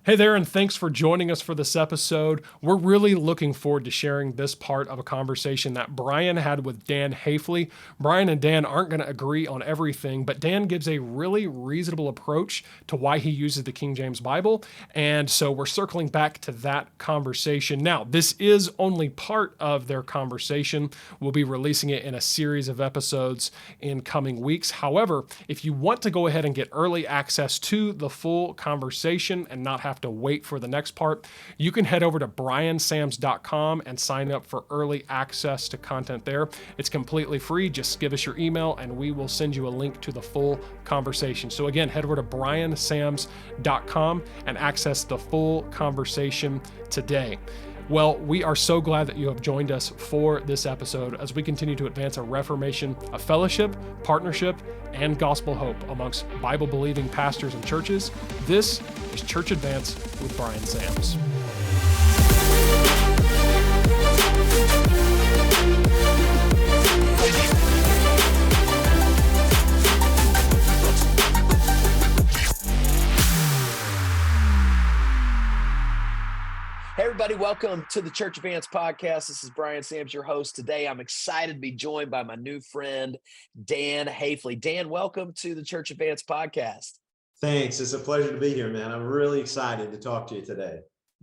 Hey there, and thanks for joining us for this episode. We're really looking forward to sharing this part of a conversation that Brian had with Dan Haifley. Brian and Dan aren't going to agree on everything, but Dan gives a really reasonable approach to why he uses the King James Bible. And so we're circling back to that conversation. Now, this is only part of their conversation. We'll be releasing it in a series of episodes in coming weeks. However, if you want to go ahead and get early access to the full conversation and not have to wait for the next part, you can head over to briansams.com and sign up for early access to content there. It's completely free. Just give us your email and we will send you a link to the full conversation. So again, head over to briansams.com and access the full conversation today. Well, we are so glad that you have joined us for this episode as we continue to advance a reformation of fellowship, partnership, and gospel hope amongst Bible-believing pastors and churches. This is Church Advance with Brian Sams. Hey, everybody, welcome to the Church Advance podcast. This is Brian Sams, your host. Today, I'm excited to be joined by my new friend, Dan Haifley. Dan, welcome to the Church Advance podcast. Thanks. It's a pleasure to be here, man. I'm really excited to talk to you today.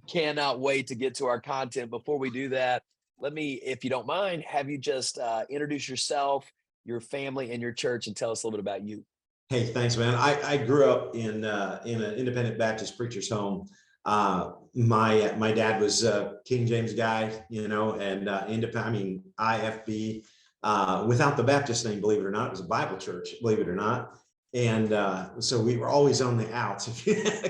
Cannot wait to get to our content. Before we do that, let me, if you don't mind, have you just introduce yourself, your family, and your church, and tell us a little bit about you. Hey, thanks, man. I grew up in an independent Baptist preacher's home. My dad was a King James guy, and IFB, without the Baptist name, believe it or not. It was a Bible church, believe it or not. And so we were always on the outs,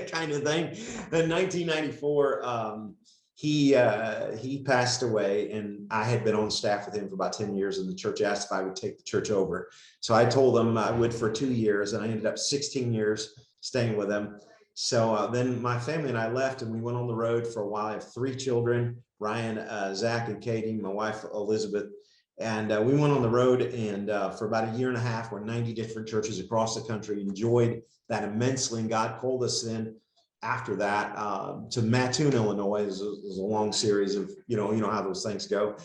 kind of thing. In 1994, he passed away, and I had been on staff with him for about 10 years, and the church asked if I would take the church over. So I told them I would for 2 years, and I ended up 16 years staying with him. So then my family and I left, and we went on the road for a while. I have 3 children, Ryan, Zach, and Katie, my wife, Elizabeth. And we went on the road, and for about a year and a half, we're 90 different churches across the country, enjoyed that immensely. And God called us in after that to Mattoon, Illinois. It was a long series of, you know how those things go,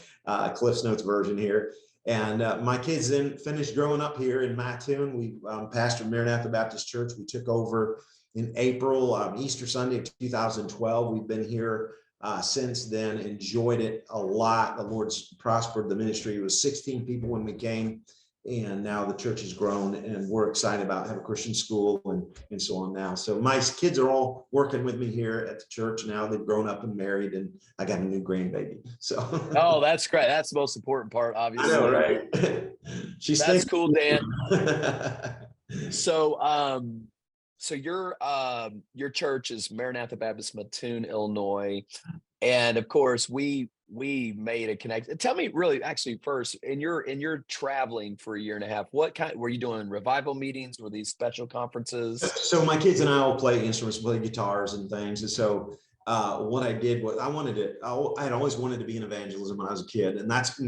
Cliff's Notes version here. And my kids then finished growing up here in Mattoon. We pastored Maranatha Baptist Church. We took over in April, Easter Sunday of 2012. We've been here since then, enjoyed it a lot. The Lord's prospered the ministry. It was 16 people when we came, and now the church has grown, and we're excited about having a Christian school and so on now. So my kids are all working with me here at the church now. They've grown up and married, and I got a new grandbaby. So Oh, that's great. That's the most important part, obviously. I know, right? That's cool, Dan. So your church is Maranatha Baptist Mattoon, Illinois, and of course we made a connection. Tell me, really, actually, first, in your traveling for a year and a half, what kind were you doing? Revival meetings? Were these special conferences? So my kids and I all play instruments, play guitars and things, and so what I did was I had always wanted to be in evangelism when I was a kid, and that's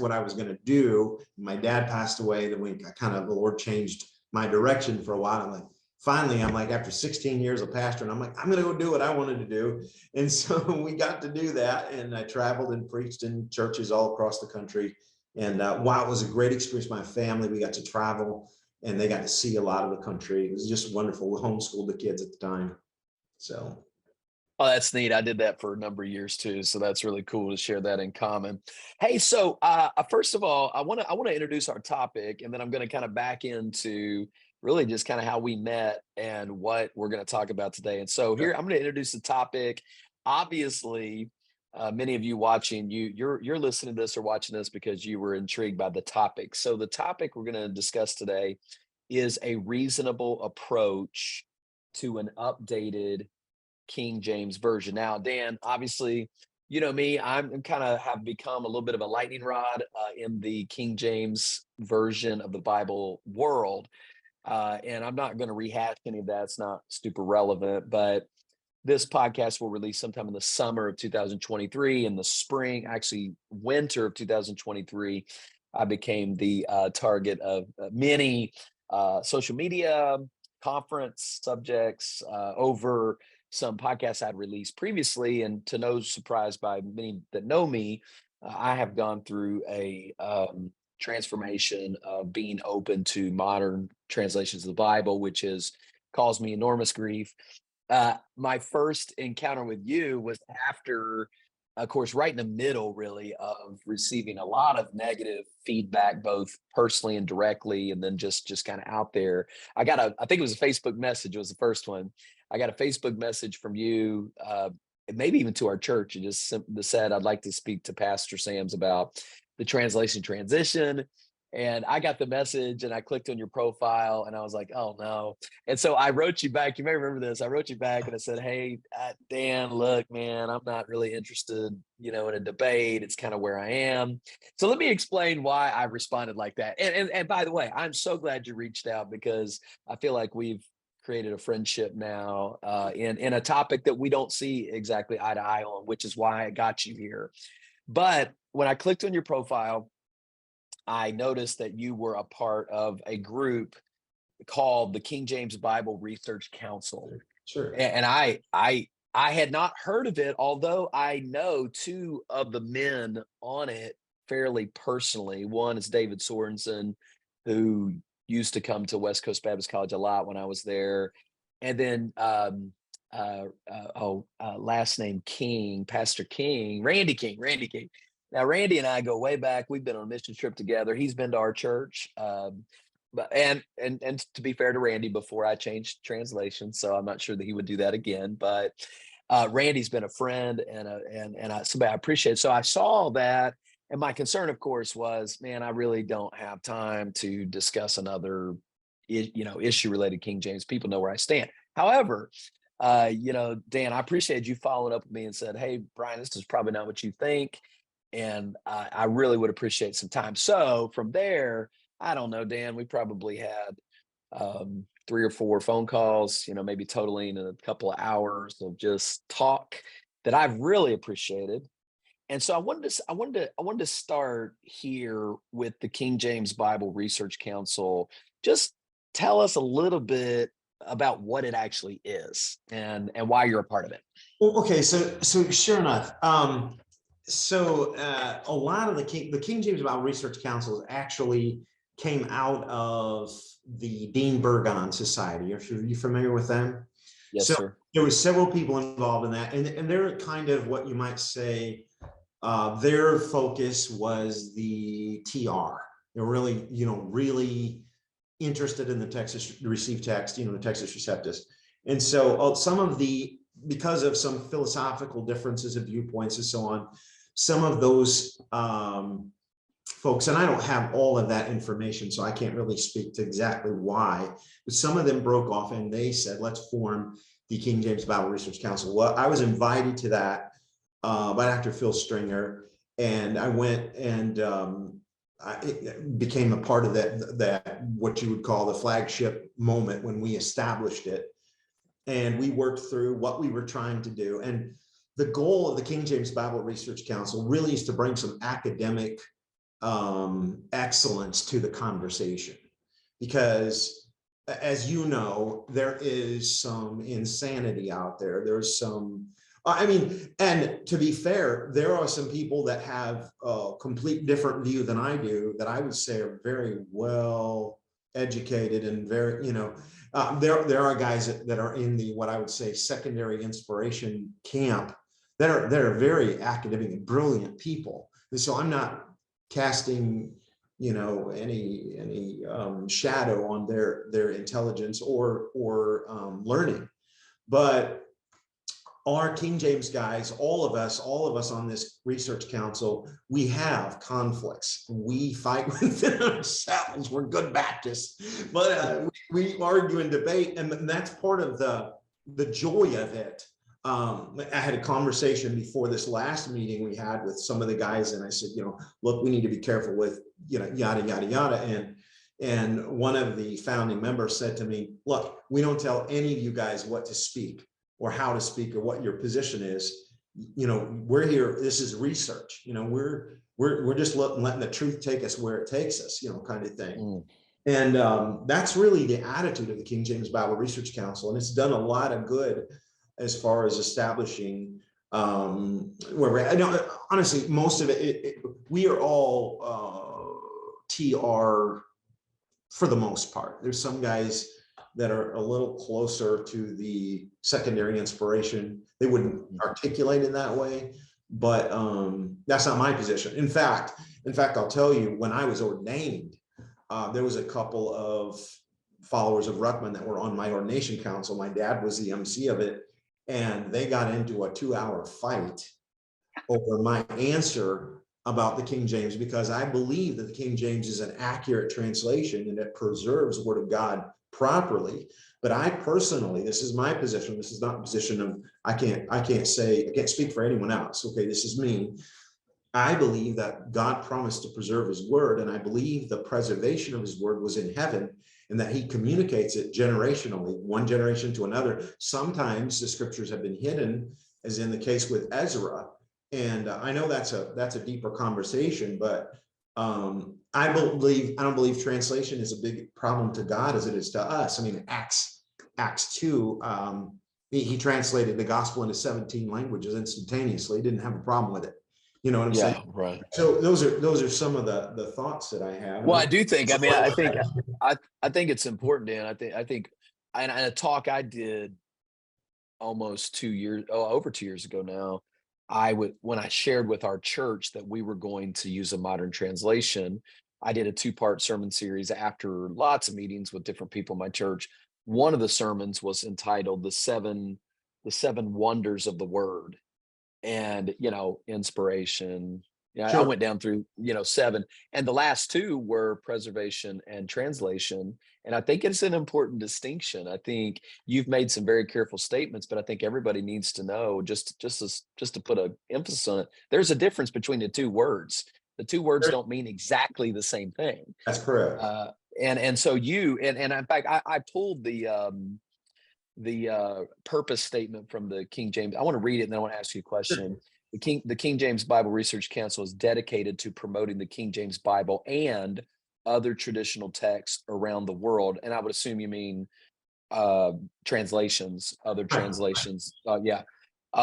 what I was going to do. My dad passed away. Then the Lord changed my direction for a while. Finally, I'm like, after 16 years of pastoring, I'm like, I'm going to go do what I wanted to do. And so we got to do that. And I traveled and preached in churches all across the country. And wow, it was a great experience. My family, we got to travel, and they got to see a lot of the country. It was just wonderful. We homeschooled the kids at the time. So. Oh, that's neat. I did that for a number of years too. So that's really cool to share that in common. Hey, so first of all, I want to introduce our topic, and then I'm going to kind of back into really just kind of how we met and what we're going to talk about today. And so here, I'm going to introduce the topic. Obviously, many of you watching, you're listening to this or watching this because you were intrigued by the topic. So the topic we're going to discuss today is a reasonable approach to an updated King James version. Now, Dan, obviously, you know me, I'm kind of have become a little bit of a lightning rod in the King James version of the Bible world. And I'm not going to rehash any of that. It's not super relevant, but this podcast will release sometime in the summer of 2023. In the spring, actually winter of 2023, I became the target of many social media conference subjects over some podcasts I'd released previously, and to no surprise by many that know me, I have gone through a transformation of being open to modern translations of the Bible, which has caused me enormous grief. My first encounter with you was after, of course, right in the middle, really, of receiving a lot of negative feedback, both personally and directly, and then just kind of out there. I think it was a Facebook message. It was the first one. I got a Facebook message from you, maybe even to our church, and just said, "I'd like to speak to Pastor Sams about the translation transition." And I got the message, and I clicked on your profile, and I was like, "Oh no." And so I wrote you back. You may remember this. I wrote you back and I said, "Hey, Dan, look, man, I'm not really interested, in a debate. It's kind of where I am." So let me explain why I responded like that. And by the way, I'm so glad you reached out, because I feel like we've created a friendship now in a topic that we don't see exactly eye to eye on, which is why I got you here. But when I clicked on your profile, I noticed that you were a part of a group called the King James Bible Research Council. Sure. And I had not heard of it, although I know two of the men on it fairly personally. One is David Sorensen, who used to come to West Coast Baptist College a lot when I was there. And then last name King, Pastor King, Randy King, Randy King. Now, Randy and I go way back. We've been on a mission trip together. He's been to our church. But and to be fair to Randy, before I changed translation, so I'm not sure that he would do that again. But Randy's been a friend and somebody I appreciate. So I saw that, and my concern, of course, was, man, I really don't have time to discuss another, issue related to King James. People know where I stand. However, Dan, I appreciate you following up with me and said, "Hey, Brian, this is probably not what you think, and I really would appreciate some time." So from there, I don't know, Dan, we probably had 3 or 4 phone calls, maybe totaling a couple of hours of just talk that I've really appreciated. And so I wanted to start here with the King James Bible Research Council. Just tell us a little bit about what it actually is and why you're a part of it. Well, okay, so sure enough, a lot of the King James Bible Research Council actually came out of the Dean Burgon Society. Are you familiar with them? Yes, So sir. there was several people involved in that, and they're kind of what you might say, their focus was the TR. They're really, really interested in the Texas received text, the Texas Receptus. And so because of some philosophical differences of viewpoints and so on, some of those folks, and I don't have all of that information, so I can't really speak to exactly why, but some of them broke off and they said, let's form the King James Bible Research Council. Well, I was invited to that by Dr. Phil Stringer, and I went and I became a part of that what you would call the flagship moment when we established it. And we worked through what we were trying to do. And the goal of the King James Bible Research Council really is to bring some academic excellence to the conversation, because as you know, there is some insanity out there. There's some, and to be fair, there are some people that have a complete different view than I do, that I would say are very well educated and very, there are guys that are in the, what I would say, secondary inspiration camp that are very academic and brilliant people. And so I'm not casting, any shadow on their intelligence or learning, but our King James guys, all of us on this research council, we have conflicts. We fight within ourselves. We're good Baptists, but we argue and debate, and that's part of the joy of it. I had a conversation before this last meeting we had with some of the guys, and I said, look, we need to be careful with, yada, yada, yada. And one of the founding members said to me, look, we don't tell any of you guys what to speak or how to speak or what your position is. We're here, this is research. We're just letting the truth take us where it takes us, kind of thing. And that's really the attitude of the King James Bible Research Council. And it's done a lot of good as far as establishing where we're at. No, honestly, most of it, we are all TR for the most part. There's some guys that are a little closer to the secondary inspiration. They wouldn't articulate it that way, but that's not my position. In fact, I'll tell you, when I was ordained, there was a couple of followers of Ruckman that were on my ordination council. My dad was the MC of it, and they got into a 2-hour fight over my answer about the King James, because I believe that the King James is an accurate translation and it preserves the Word of God properly. But I personally, this is my position. This is not a position of, I can't speak for anyone else. Okay, this is me. I believe that God promised to preserve his word, and I believe the preservation of his word was in heaven, and that he communicates it generationally, one generation to another. Sometimes the scriptures have been hidden, as in the case with Ezra. And I know that's a deeper conversation, but I don't believe translation is a big problem to God as it is to us. I mean, Acts 2, he translated the gospel into 17 languages instantaneously. He didn't have a problem with it. You know what I'm saying? Right. So those are some of the thoughts that I have. Well, I do think, I mean, I think it's important, Dan. I think and a talk I did almost over 2 years ago now, when I shared with our church that we were going to use a modern translation, I did a 2-part sermon series after lots of meetings with different people in my church. One of the sermons was entitled the seven wonders of the word, and inspiration. Yeah, Sure. I went down through 7, and the last 2 were preservation and translation. And I think it's an important distinction. I think you've made some very careful statements, but I think everybody needs to know, just to put an emphasis on it, there's a difference between the 2 words. The 2 words don't mean exactly the same thing. That's correct. And so and in fact, I pulled the purpose statement from the King James. I want to read it, and then I want to ask you a question. The King James Bible Research Council is dedicated to promoting the King James Bible and other traditional texts around the world. And I would assume you mean translations, other translations.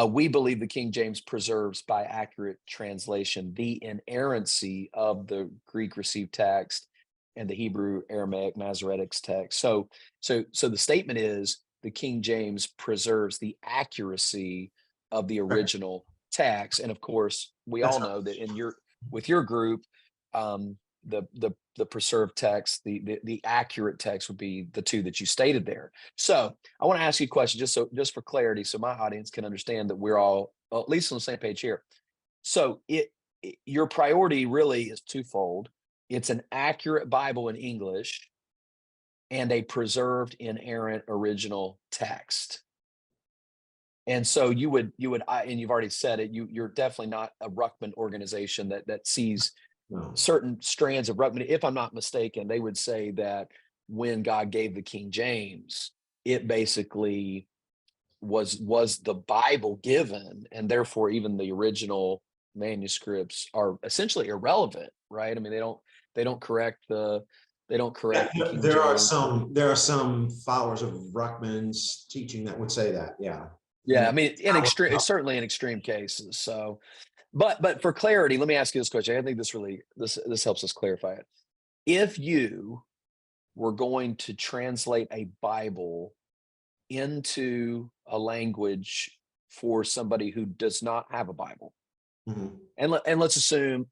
We believe the King James preserves by accurate translation the inerrancy of the Greek received text and the Hebrew, Aramaic, Masoretic text. So the statement is the King James preserves the accuracy of the original text. And of course, we all know that with your group, the preserved text, the accurate text would be the 2 that you stated there. So I want to ask you a question, just for clarity, so my audience can understand that we're all at least on the same page here. So your priority really is twofold. It's an accurate Bible in English and a preserved inerrant original text. And so you would, and you've already said it, you're definitely not a Ruckman organization that sees certain strands of Ruckman. If I'm not mistaken, they would say that when God gave the King James, it basically was the Bible given, and therefore even the original manuscripts are essentially irrelevant, right? I mean, they don't correct the King There James. are some followers of Ruckman's teaching that would say that. Yeah, I mean, certainly in extreme cases. So, but for clarity, let me ask you this question. I think this helps us clarify it. If you were going to translate a Bible into a language for somebody who does not have a Bible, and let's assume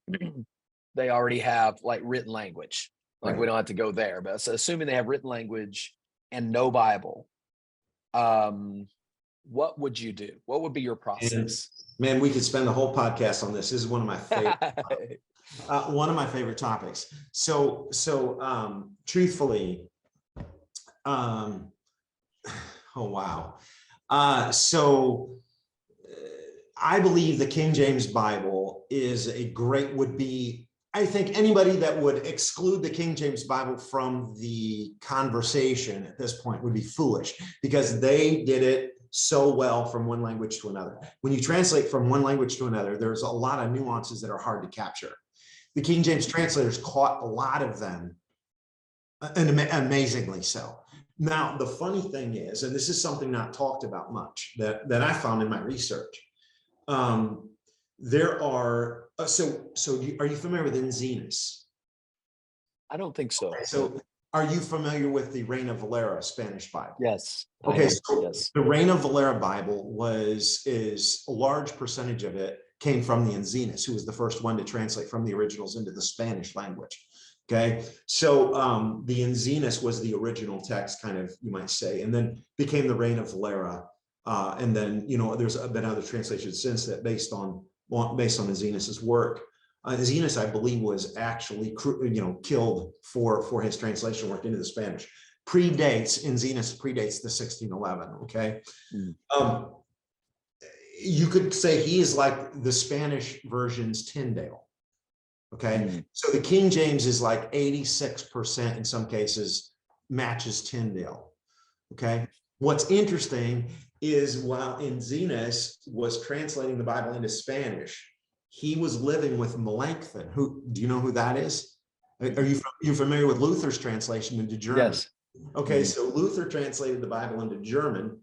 they already have like written language, like we don't have to go there, but assuming they have written language and no Bible, what would you do? What would be your process? Man, we could spend the whole podcast on this. This is one of my favorite topics. So truthfully, oh wow. I believe the King James Bible I think anybody that would exclude the King James Bible from the conversation at this point would be foolish, because they did it so well from one language to another. When you translate from one language to another, there's a lot of nuances that are hard to capture. The King James translators caught a lot of them, and amazingly so. Now, the funny thing is, and this is something not talked about much that I found in my research. There are, are you familiar with Enzenas? I don't think so. Okay, so are you familiar with the Reina Valera Spanish Bible? Yes. Okay, so yes. the Reina Valera Bible is a large percentage of it came from the Enzenas, who was the first one to translate from the originals into the Spanish language. Okay, so the Enzenas was the original text, kind of, you might say, and then became the Reina Valera, and then there's been other translations since that based on Enzenas's work. Zenas, I believe, was actually killed for his translation work into the Spanish. Enzenas predates the 1611. Okay, you could say he is like the Spanish version's Tyndale. Okay, so the King James is like 86% in some cases matches Tyndale. Okay, what's interesting is while Enzenas was translating the Bible into Spanish, he was living with Melanchthon. Who do you know who that is? Are you familiar with Luther's translation into German? Yes. Okay, so Luther translated the Bible into German,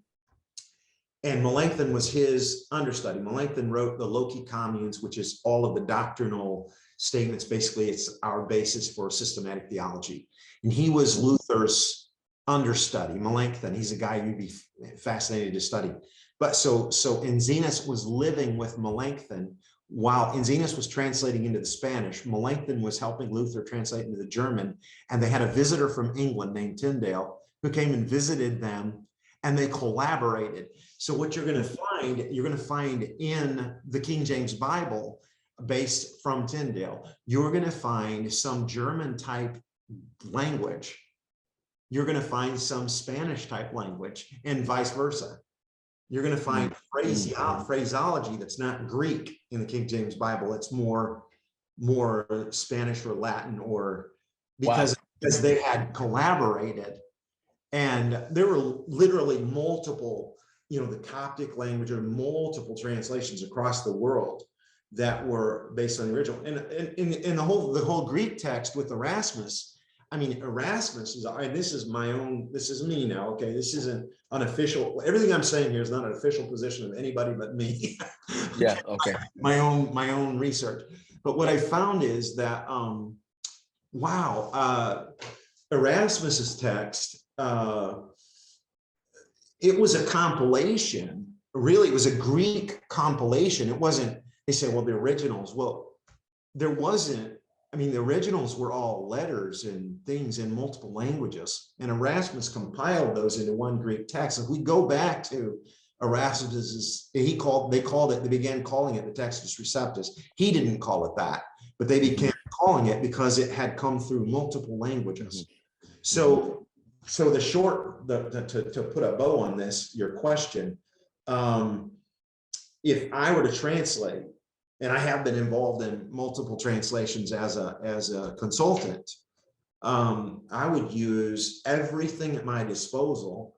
and Melanchthon was his understudy. Melanchthon wrote the Loci Communes, which is all of the doctrinal statements. Basically, it's our basis for systematic theology. And he was Luther's understudy. Melanchthon, he's a guy you'd be fascinated to study. But so Enzenas was living with Melanchthon while Enzenas was translating into the Spanish. Melanchthon was helping Luther translate into the German, and they had a visitor from England named Tyndale who came and visited them, and they collaborated. So what you're going to find in the King James Bible, based from Tyndale, you're going to find some German type language. You're going to find some Spanish type language, and vice versa. You're going to find phraseology that's not Greek in the King James Bible. It's more Spanish or Latin, or because they had collaborated, and there were literally multiple, the Coptic language, or multiple translations across the world that were based on the original. And in the whole Greek text with Erasmus. I mean, Erasmus is, this is me now, okay? This isn't unofficial. Everything I'm saying here is not an official position of anybody but me. Yeah, okay. My own research. But what I found is that, Erasmus's text, it was a compilation. Really, it was a Greek compilation. It wasn't, they say, well, the originals. Well, there wasn't. I mean, the originals were all letters and things in multiple languages, and Erasmus compiled those into one Greek text. If we go back to Erasmus's, they began calling it the Textus Receptus. He didn't call it that, but they began calling it because it had come through multiple languages. So to put a bow on this, your question, if I were to translate, and I have been involved in multiple translations as a consultant, I would use everything at my disposal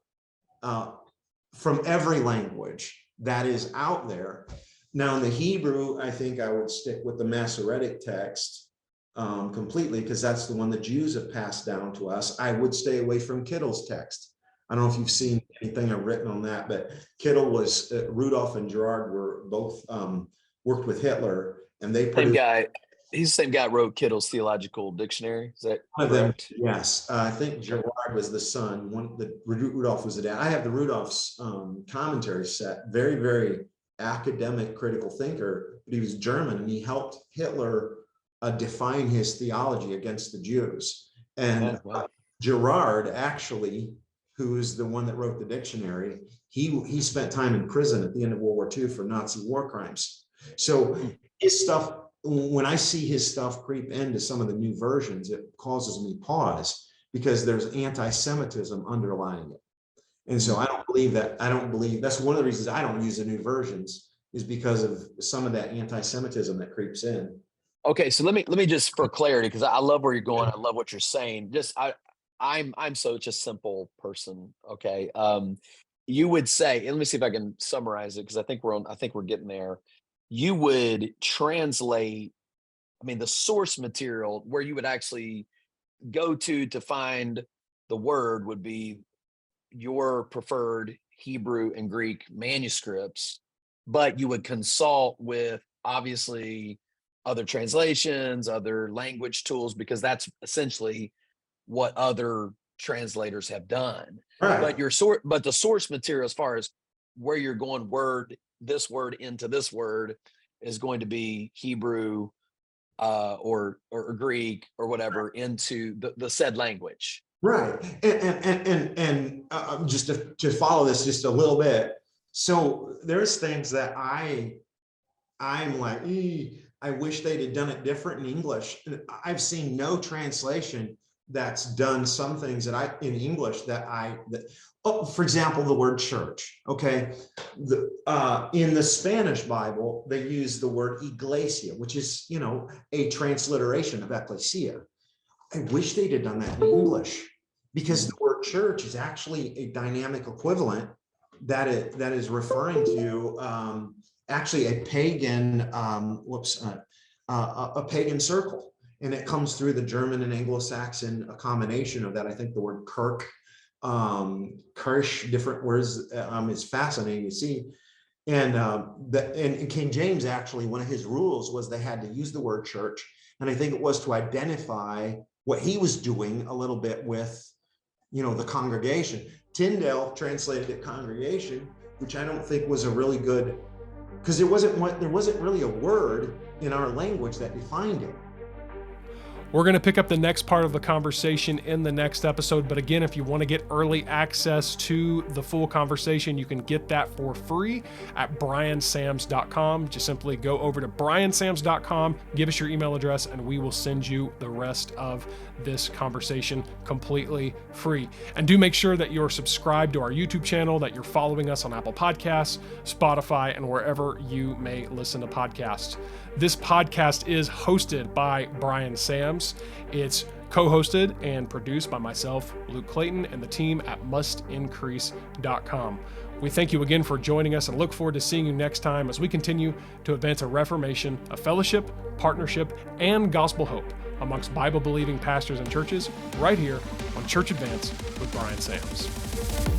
from every language that is out there. Now, in the Hebrew, I think I would stick with the Masoretic text completely, because that's the one the Jews have passed down to us. I would stay away from Kittel's text. I don't know if you've seen anything I've written on that, but Kittel was, Rudolph and Gerard were both worked with Hitler, and they produced. Same guy. He's the same guy who wrote Kittle's Theological Dictionary. Is that one of correct? them? Yes, I think Gerard was the son. Rudolph was the dad. I have the Rudolph's commentary set. Very, very academic, critical thinker. But he was German, and he helped Hitler define his theology against the Jews. And Gerard, actually, who's the one that wrote the dictionary, he spent time in prison at the end of World War II for Nazi war crimes. So his stuff, when I see his stuff creep into some of the new versions, it causes me pause, because there's anti-Semitism underlying it. And so I don't believe that's one of the reasons I don't use the new versions, is because of some of that anti-Semitism that creeps in. Okay, so let me just, for clarity, because I love where you're going, I love what you're saying. I'm such a simple person. Okay, you would say, and let me see if I can summarize it, because I think we're getting there. You would translate, the source material where you would actually go to find the word would be your preferred Hebrew and Greek manuscripts, but you would consult with obviously other translations, other language tools, because that's essentially what other translators have done. Right. But the source material, as far as where you're going, this word into this word, is going to be Hebrew or Greek or whatever into the said language. Right. And just to follow this just a little bit. So there's things that I'm like, I wish they'd have done it different in English. I've seen no translation that's done some things that in English for example, the word church. Okay. In the Spanish Bible, they use the word iglesia, which is, a transliteration of ecclesia. I wish they'd have done that in English, because the word church is actually a dynamic equivalent that is referring to actually a pagan a pagan circle, and it comes through the German and Anglo-Saxon, a combination of that. I think the word kirch, different words, is fascinating to see. And King James, actually, one of his rules was they had to use the word church, and I think it was to identify what he was doing a little bit with, the congregation. Tyndale translated it congregation, which I don't think was a really good, because there wasn't really a word in our language that defined it. We're going to pick up the next part of the conversation in the next episode. But again, if you want to get early access to the full conversation, you can get that for free at briansams.com. Just simply go over to briansams.com, give us your email address, and we will send you the rest of this conversation completely free. And do make sure that you're subscribed to our YouTube channel, that you're following us on Apple Podcasts, Spotify, and wherever you may listen to podcasts. This podcast is hosted by Brian Sams. It's co-hosted and produced by myself, Luke Clayton, and the team at mustincrease.com. We thank you again for joining us and look forward to seeing you next time as we continue to advance a reformation of fellowship, partnership, and gospel hope amongst Bible-believing pastors and churches right here on Church Advance with Brian Sams.